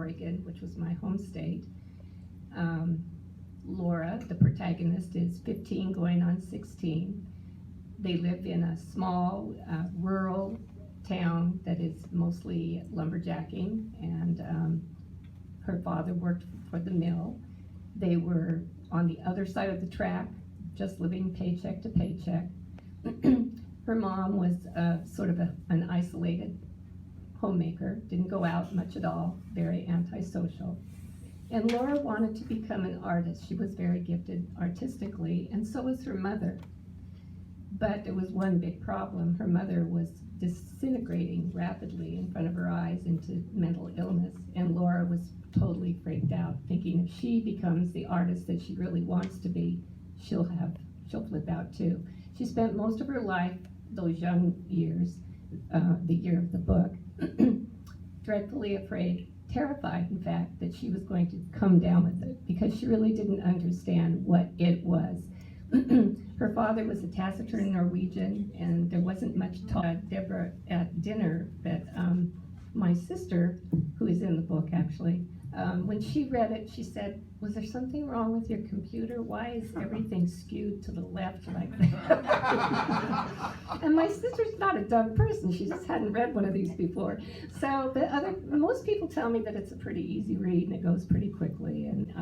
Oregon, which was my home state. Laura, the protagonist, is 15 going on 16. They live in a small rural town that is mostly lumberjacking, and her father worked for the mill. They were on the other side of the track, just living paycheck to paycheck. Her mom was sort of an isolated homemaker, didn't go out much at all, very antisocial. And Laura wanted to become an artist. She was very gifted artistically, and so was her mother. But there was one big problem. Her mother was disintegrating rapidly in front of her eyes into mental illness, and Laura was totally freaked out, thinking if she becomes the artist that she really wants to be, she'll flip out too. She spent most of her life, those young years, the year of the book, dreadfully afraid, terrified, in fact, that she was going to come down with it because she really didn't understand what it was. Her father was a taciturn Norwegian, and there wasn't much talk. Deborah at dinner, but my sister, who is in the book actually, when she read it, she said, "Was there something wrong with your computer? Why is everything skewed to the left like that?" And my sister's not a dumb person. She just hadn't read one of these before. So most people tell me that it's a pretty easy read and it goes pretty quickly. And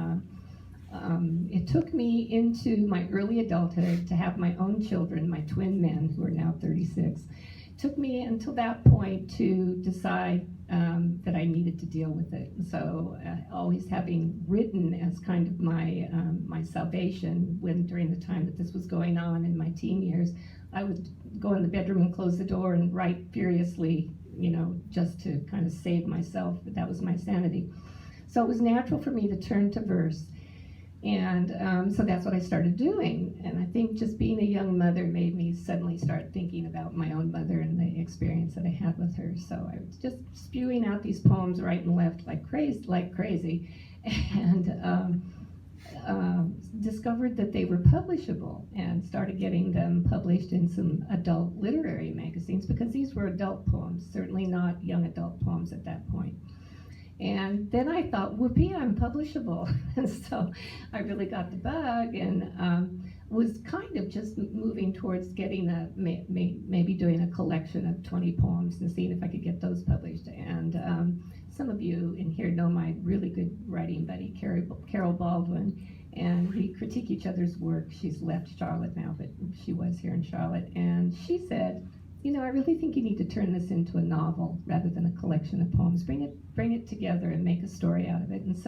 it took me into my early adulthood to have my own children, my twin men, who are now 36. It took me until that point to decide that I needed to deal with it. So always having written as kind of my salvation during the time that this was going on in my teen years, I would go in the bedroom and close the door and write furiously, just to kind of save myself, but that was my sanity. So it was natural for me to turn to verse. And so that's what I started doing. And I think just being a young mother made me suddenly start thinking about my own mother and the experience that I had with her. So I was just spewing out these poems right and left like crazy, and discovered that they were publishable and started getting them published in some adult literary magazines, because these were adult poems, certainly not young adult poems at that point. And then I thought, whoopee, I'm publishable. And so I really got the bug, and was kind of just moving towards getting maybe doing a collection of 20 poems and seeing if I could get those published. And some of you in here know my really good writing buddy, Carol Baldwin, and we critique each other's work. She's left Charlotte now, but she was here in Charlotte. And she said, I really think you need to turn this into a novel rather than a collection of poems. Bring it together and make a story